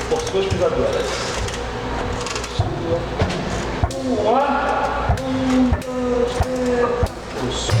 por suas pisaduras. Vamos lá. 1, 2, 3.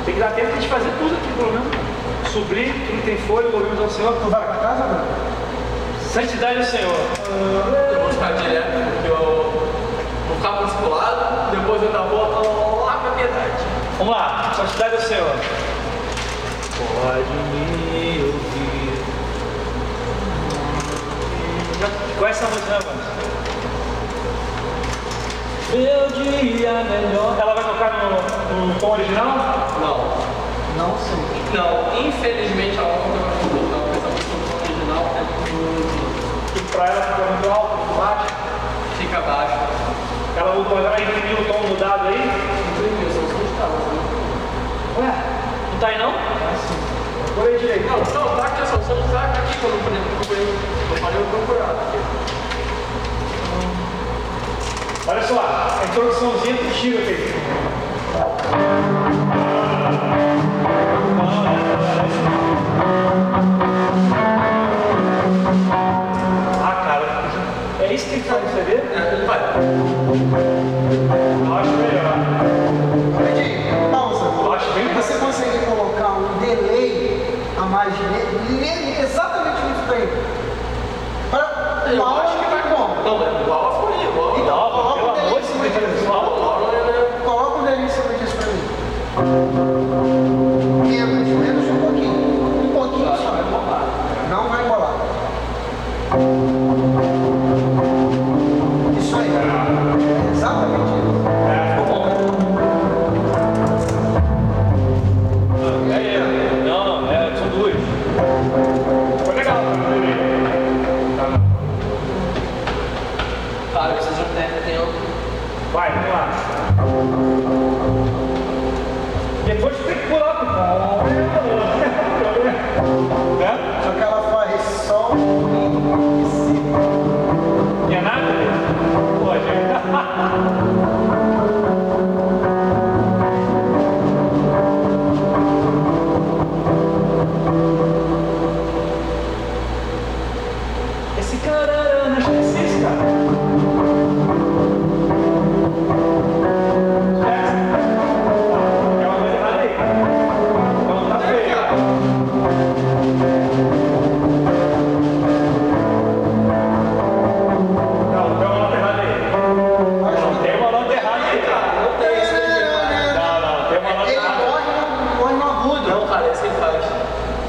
Tem que dar tempo de fazer tudo aqui, pelo menos. Subir, tudo que tem folha, louvemos ao Senhor. Tu vai pra casa, mano? Santidade ao Senhor. Eu vou ficar direto. Meu dia melhor. Ela vai tocar no tom original? Não sei. Não, infelizmente a outra não, mas a música original é muito. E pra ela fica muito alto, muito baixo. Fica baixo. Ela imprimiu o tom mudado aí? Imprimiu, são os caras, né? Ué, não tá aí não? Procura aí direito. Não, tá aqui, só você não tá aqui quando eu falei eu procurar aqui. Olha só, a introduçãozinha do tiro aqui. Ah, cara, é isso que tem que estar no CD? Ele vai. Eu acho melhor. Rapidinho, pausa. Eu acho bem melhor. Você consegue colocar um delay a mais exatamente no frame? Para Eu o áudio acho que vai bom. Não, é igual a folha, igual. Então, coloca pelo um delay amor em de cima Deus, disso. Coloca um delay em cima disso pra mim. Menos um pouquinho. Um pouquinho só. Não vai embolar. Isso aí. É exatamente isso. Ficou bom. Não, são duas. Ficou legal. Cara, precisa ter tempo. Vai, vamos lá. Depois tem que pular pro pão. Né? Só que ela faz sol e si. Não é nada? Pode. Esse cara não esqueci esse cara. Tem uma coisa errada aí. Então tá feio. Não, tem uma nota errada aí. Não, tem uma nota errada aí, cara. Não tem isso aí. Não, tem uma nota Ele errada. corre no agudo. Não, cara, é isso que ele faz.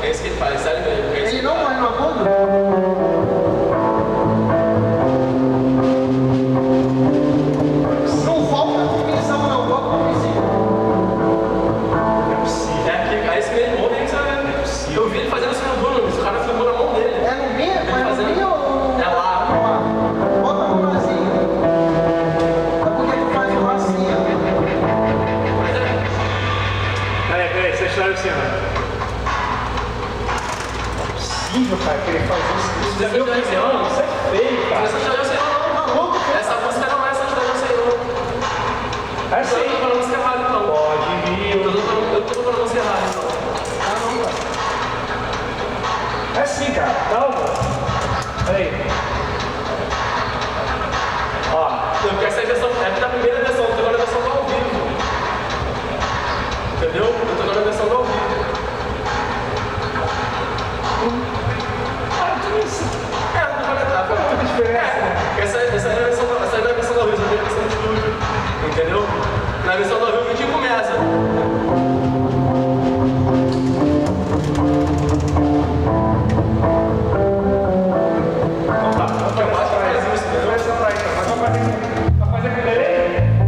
É isso que ele faz, sério mesmo. É isso que Ele não faz. corre no agudo? Não falta definição, não. Volta pro princípio. É possível. É esse mesmo, tem que saber. Eu vi ele fazendo isso no Bruno, o cara filmou na mão dele. É no Mi? Mas no Mi ou... É lá. Bota a mão assim. É porque tu faz um assim, Mas é. Peraí, você está assim, ó. Não é possível, cara, que ele faz isso. Isso é meu Senhor, isso é feio, cara. Essa história eu sei não. Maluco, Essa música não é essa história eu sei não. é Eu tô assim. falando música errada então. Pode vir. Eu tô falando música errada então. É assim, cara. Calma. Peraí. Ó. Não, porque essa é a versão, é da primeira versão, eu tô agora a versão do ao vivo. Entendeu? Eu tô agora a versão do ao vivo. Ah, tudo isso. Não vai dar, Qual é a diferença? Essa é a versão, essa é a versão do ao vivo, essa é a versão do estúdio. Entendeu? Na versão do ao vivo a gente começa. Então tá, vamos fazer essa pra isso. Vamos fazer essa pra isso. Mas vamos fazer com delay?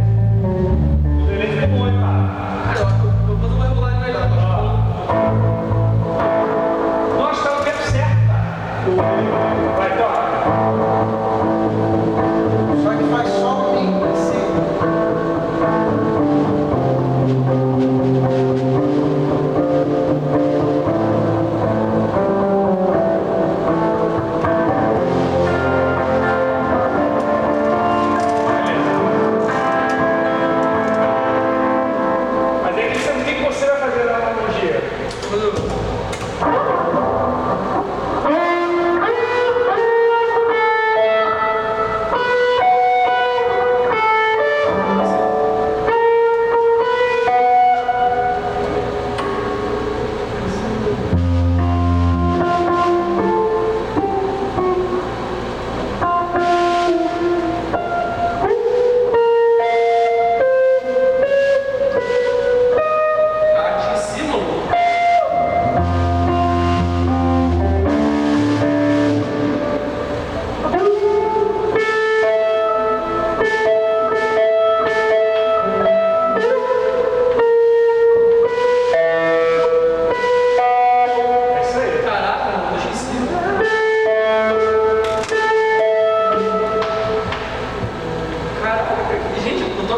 Dá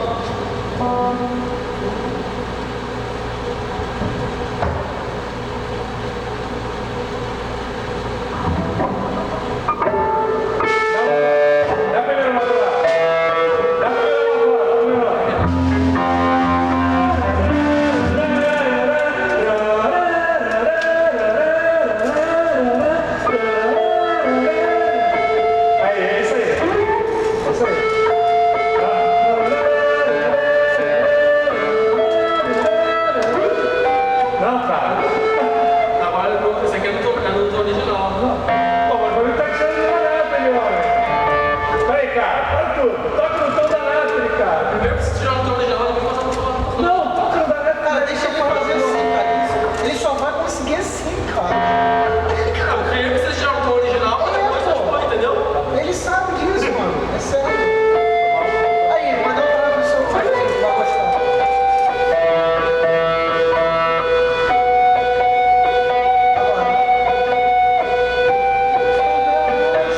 primeiro motor lá. Dá primeiro motor lá. Aí, é isso aí. É isso aí. Não, cara. Agora esse aqui é do original. Pô, mas pra mim tá tirando de barato ali, homem. Peraí, cara. Para tudo. Toca no tom da Nathalie, cara. Primeiro que se tirar o teu original, depois passar pro celular. Não, toca no da Nathalie. Cara, deixa ele fazer assim, cara. Ele só vai conseguir assim, cara. Cara, primeiro que você tirar o teu original, depois você põe, entendeu? Ele sabe disso, mano. É sério. Aí, manda outra no seu pai, vai gostar.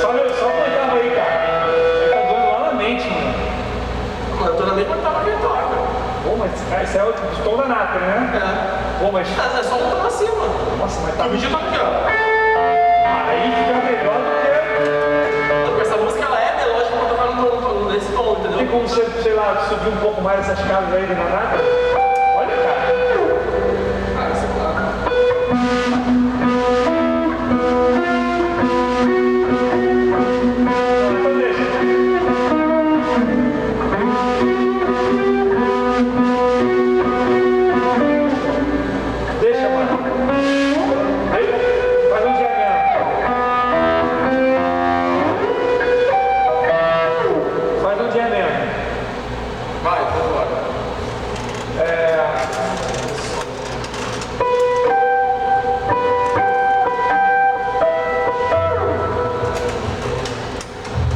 Só apontava aí, cara. Ele tá doendo lá na mente, mano. Mas eu tô na mesma etapa que ele toca. Pô, mas esse é o tom da Nathalie, né? É. Pô, mas... É só um pra cima. Nossa, mas tá... O vídeo tá aqui, ó. Aí fica melhor do que... Porque essa música ela é melódica pra tocar nesse tom, Tem entendeu? como você, sei lá, subir um pouco mais essas casas aí de Nanaka? Olha, cara. Ah, isso é claro. Então deixa. Deixa, mano. Aí, faz um dia mesmo. Faz um dia mesmo. Vai, vambora.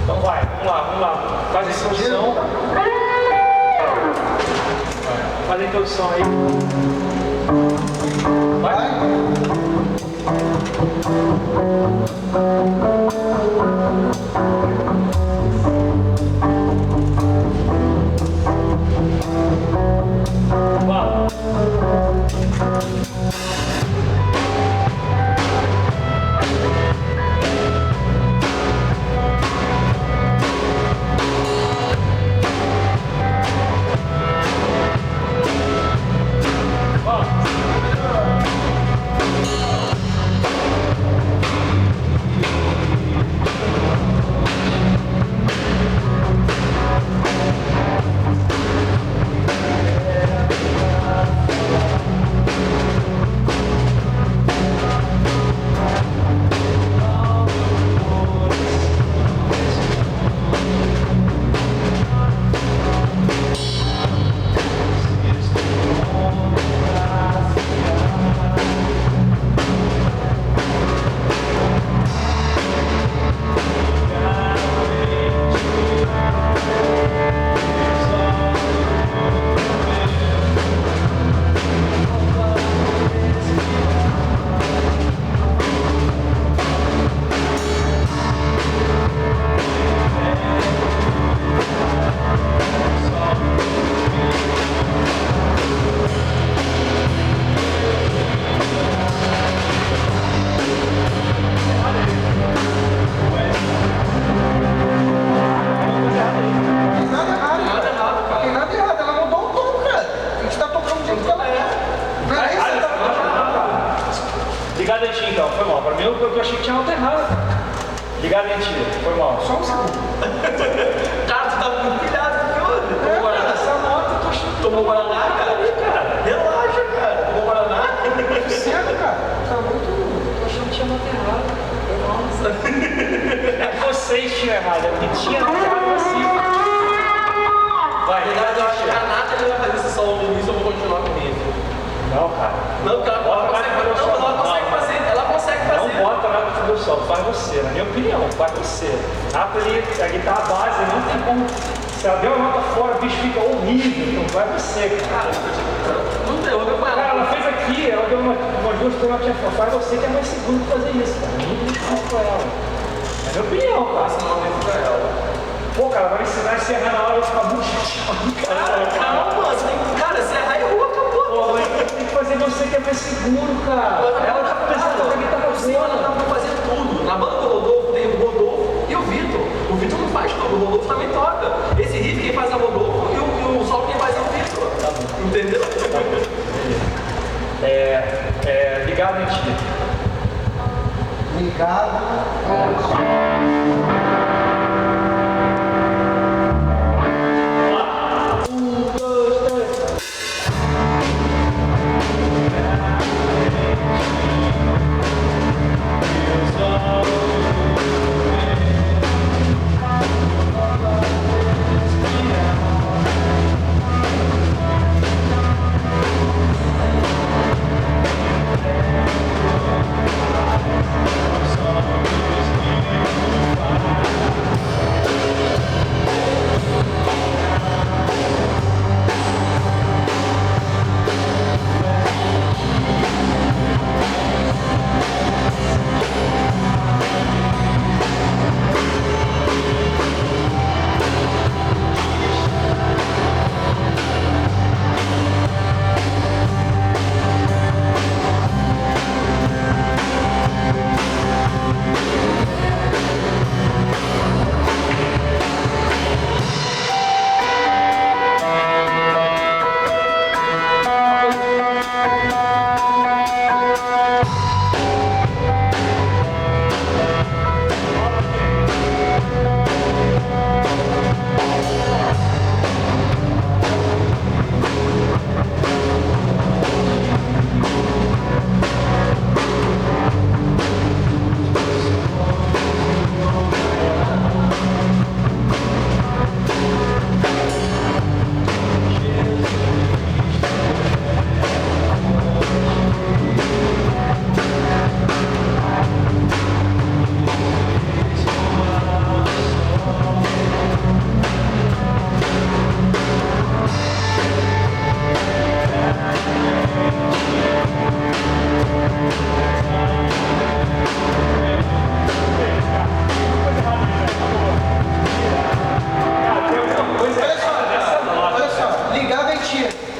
Então vai, vamos lá. Faz a introdução. Faz a introdução aí. Vai. Vamos. eu achei que tinha alta errada. Ligar a lentilha, foi mal. Só um segundo. Cara, tu tá muito pilhado, viu? Tomou Guaraná? Essa moto, eu tô achando. Tomou Guaraná, cara? Cara, relaxa, cara. Tomou Guaraná? Sossego, cara. Tá muito. Eu achando que tinha alta errada. Nossa. É que vocês tinham errado, é porque tinha errado assim. Vai, Na verdade, eu acho que a Nata ele vai fazer esse som no início, eu vou continuar com ele. Não, cara. Não, cara, ela consegue fazer. Ela consegue fazer. Não bota nada no meu sol, faz você, na minha opinião, faz você. A guitarra base não tem como. Se ela deu a nota fora, o bicho fica horrível, então vai você, cara. Não deu, eu com ela. Cara, ela fez aqui, ela deu umas duas notinhas fora. Faz você que é mais seguro de fazer isso, cara. Muito difícil pra ela. É a minha opinião, cara. Passa uma vez pra ela. Pô, cara, vai ensinar a encerrar na hora, vai ficar muito Calma, você tem que. Cara, você errar errou, acabou. Pô, mas tem que fazer você que é mais seguro, cara. Ela tá pensando que tá O senhor fazendo. dá pra fazer tudo. Na banda do Rodolfo tem o Rodolfo e o Vitor. O Vitor não faz tudo, o Rodolfo também toca. Esse riff quem faz é o Rodolfo e o solo quem faz é o Vitor. Entendeu? Ligado em ti. Ligado.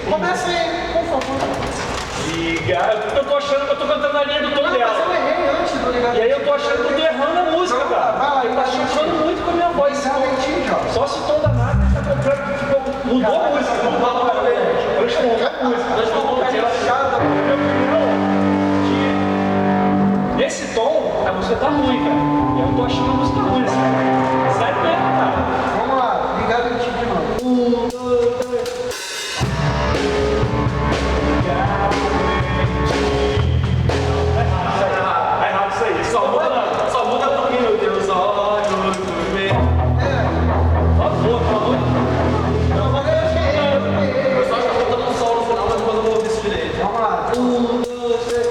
Começa aí, por favor. Eu tô achando que eu tô cantando a linha do tom Mas eu dela. errei antes do ligado. E aí eu tô achando que eu tô errando a música, Vai cara. lá, Ele tá chutando muito com a minha voz. Só se o tom da nata tá comprando, mudou a música. Transformou a música. Transformou a chata. Minha opinião, que nesse tom, a música tá ruim, cara. E eu tô achando a música ruim, assim. Sério mesmo, cara. Vamos lá, ligado em ti de novo. 1, 2, 3. Tá errado isso aí. Só muda pro meu Deus, olhos do bem. Por favor, pelo amor de Deus. Não, mas eu errei. O pessoal está botando um sol no final, mas depois eu vou ouvir isso direito. Vamos lá. 1, 2, 3.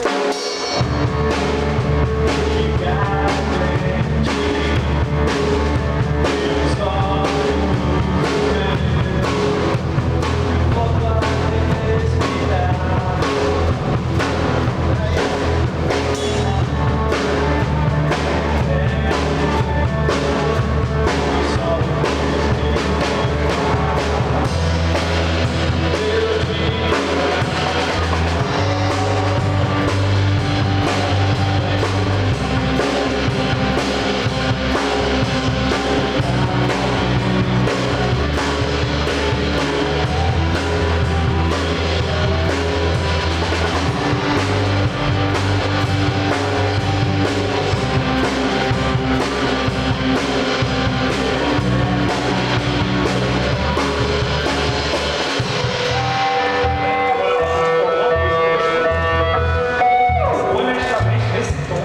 Honestamente, nesse tom,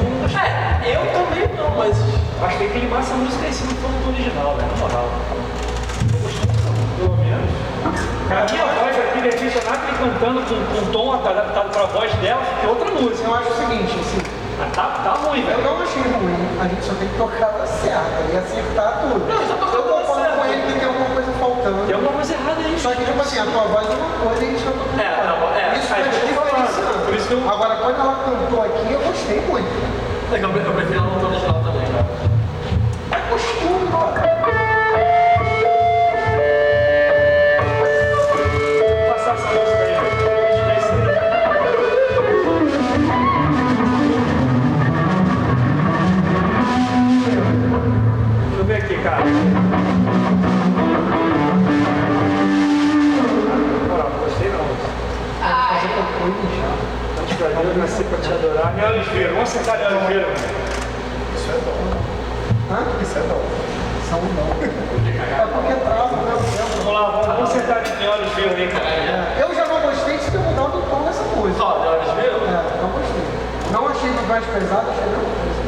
Eu também não, mas. acho que tem que limar essa música aí, se não for no tom original, velho, na moral. Tô gostando, pelo menos. A minha voz aqui, de repente, a Nathalie cantando com um tom adaptado pra voz dela, que é outra música. Eu acho o seguinte, assim, Mas tá ruim, eu velho. não achei ruim, a gente só tem que tocar ela certa e acertar tudo. Não, já tocou eu concordo certo. com ele que tem alguma coisa faltando. Tem alguma coisa errada aí. Só que, tipo assim, a tua voz é uma coisa e a gente tá tocando outra. Isso a é gente tá falando. diferenciando. Por isso que eu- Agora, quando ela cantou aqui, eu gostei muito. Eu prefiro ela no original também, cara. É costume, cara. Eu nasci pra te adorar. Minha Oliveira, vamos sentar minha Oliveira. Isso é dom. Hã? Isso é dom. São não. É porque trava, né? Vamos lá, vamos sentar minha Oliveira aí, cara. Eu já não gostei de ter mudado o tom dessa coisa. Só, de horas viu? Não gostei. Não achei mais pesado, achei a mesma coisa.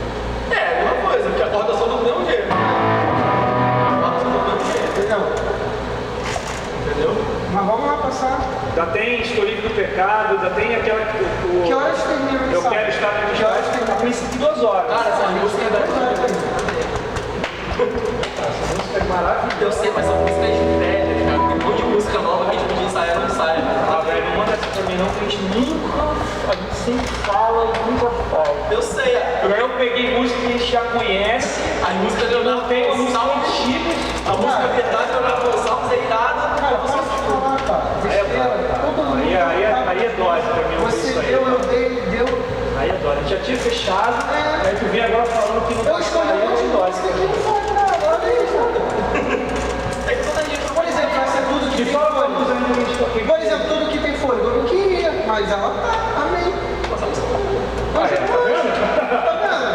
É, a mesma coisa, porque a corda só do mesmo jeito. A corda só do mesmo jeito. Entendeu? Entendeu? Mas vamos lá passar. Já tem historique do pecado, já tem aquela Que horas termina o Eu ensaio? quero estar no Que horas ensaio. termina? A princípio 2 horas. Cara, essa música é Essa música é maravilhosa. Eu sei, mas são músicas velhas, cara. Tem um monte de música nova que a gente podia ensaiar no ensaio. Ah, velho, não manda essa pra mim não, que a gente sempre fala e nunca fala. Eu sei, Eu peguei música que a gente já conhece, as músicas de eu não tenho uma música Gonçalves, antiga. a música verdade do Leonardo Gonçalves é irada. Cara, para de falar, cara. Besteira. Todo mundo. Aí é dose pra mim ouvir Você isso aí. eu dei, deu. Aí é dose. A gente já tinha fechado, aí tu vem agora falando que não Eu vai escolhi sair, um monte é de dose. música que não foi nada. Olha aí, cara. É que toda gente Por exemplo, vai ser tudo que E tem fala pra fôlego. música que a gente toca. Por exemplo, tudo que tem fôlego. Eu não queria, mas ela tá. Amém. Ah, é, tá vendo? Tá vendo?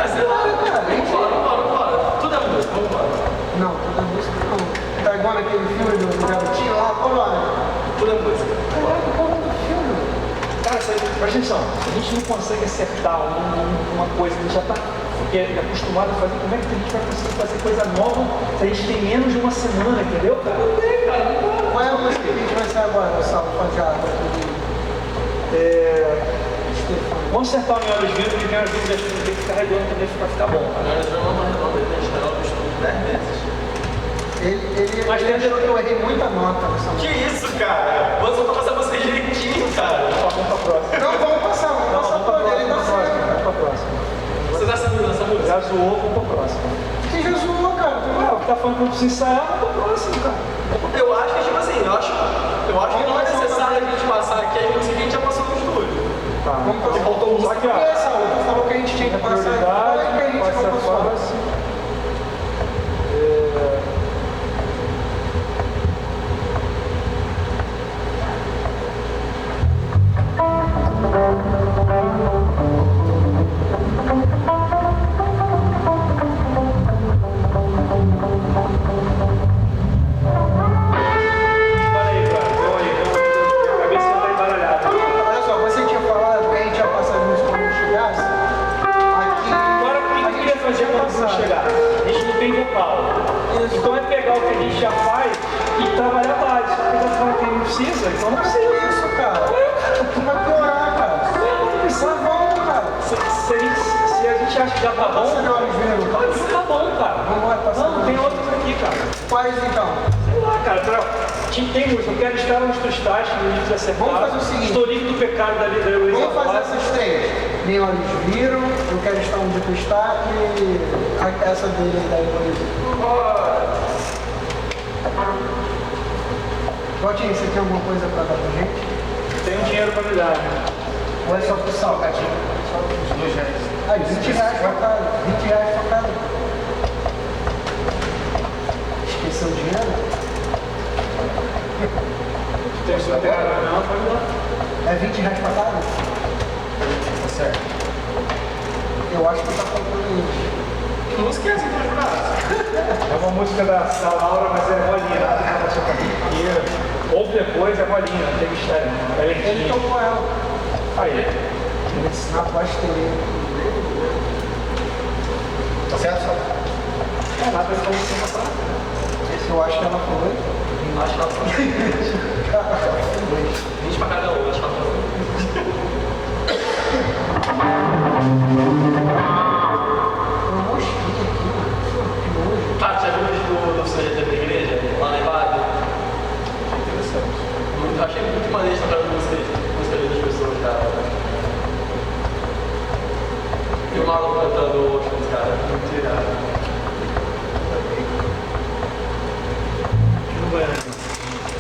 É, sei lá, Cara, vambora. Tudo é música, vambora. não, toda música não. Tá igual naquele filme do garotinho lá, qual lá? Tudo é música. Caraca, qual é o nome do filme? Cara, presta atenção, a gente não consegue acertar uma coisa, a gente já está acostumado a fazer, como é que a gente vai conseguir fazer coisa nova se a gente tem menos de uma semana, entendeu, cara? Não tem, cara, não dá. Qual é a música que a gente vai sair agora, Gustavo? Vamos acertar o minha olhos vivos, porque minha olhos vivos acho que tem que ficar redondo também para ficar bom. Agora eu não tô redonda, ele tem esperado o estudo 10 vezes. Mas Ele tem- achou que eu errei muita nota nessa Que música. isso, cara? Você não passar você direitinho, cara. Vamos para a próxima. Não, vamos passar por ele, dá certo. Vamos para a próxima. Você tá sabendo essa música? Já zoou, vamos para a próxima. Que já zoou, cara. Ah, o que tá falando que não precisa ensaiar, vamos para a próxima, cara. Eu acho que, tipo assim, eu acho que não é necessário a gente passar aqui a música que a gente já passou no estúdio. Tá. Vamos fazer. Faltou Só música. que, ó, E essa outra falou que a gente tinha que passar qual é que a prioridade, gente passa não a passou. próxima. Para aí, cara. Deu aí. A cabeça tá embaralhada. Olha só, você tinha falado que a gente ia passar a música quando chegasse. Aqui. Agora, o que a gente queria fazer quando você chegar? A gente não tem vocal. Isso. Então é pegar o que a gente já faz e trabalhar a base. Só que já fala que não precisa, então não Mas precisa. que isso, cara? Vai piorar, cara. Não precisa. Mas vamos, cara. Se a gente acha que já tá bom, Você não viu? pode ficar bom, cara. Vamos lá, passar. Não, tem outros aqui, cara. Quais então? Sei lá, cara. Tem música. Eu quero estar onde tu estás, que a gente precisa acertar. Vamos fazer o seguinte. Historique do pecado da vida da Luísa. Vamos fazer essas três. Nem olhos viram, eu quero estar onde tu está e essa dele da Heloísa. Valtinho, você tem alguma coisa pra dar pra gente? Tem um dinheiro pra me dar, né? Ou é só pro salgadinho? Só uns R$2. Ah, R$20 pra cada. R$20 pra cada. Esqueceu o dinheiro? Tem isso não, pode dar. É R$20 pra cada? Tá certo. Eu acho que tá faltando isso. Que música é essa que vai jogar? É uma música da Laura, mas é molinha, né? Ou depois é molinha, não tem mistério, não. É Ele lentinha. tocou ela. Aí. Ele ensinar pra basteria. Tá certo, só? É nada, então você não sabe. Esse eu acho que ela foi. Acho que ela foi. 20 pra cada um, acho que ela foi. Um mosquito aqui. Que nojo. Cara, já viu o vídeo do oficina da igreja? Lá na Ibada? Interessante. Achei muito maneiro de tocar música das pessoas, cara. E o maluco cantando outros, cara. Muito irado.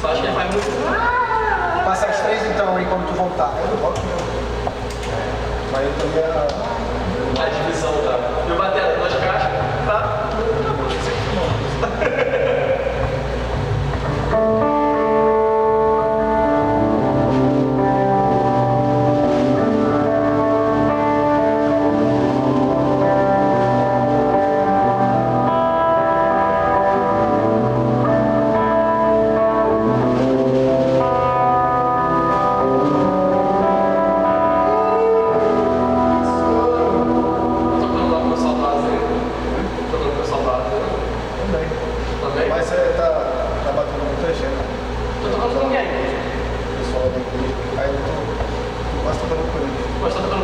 Só acho que ele faz muito. Passa as três então aí quando tu voltar. É do rock mesmo. Mas eu também era. A divisão, tá? E o batera, 2 caixas, tá? da igreja. Aí eu tô quase tocando Corinthians. Mas tá tocando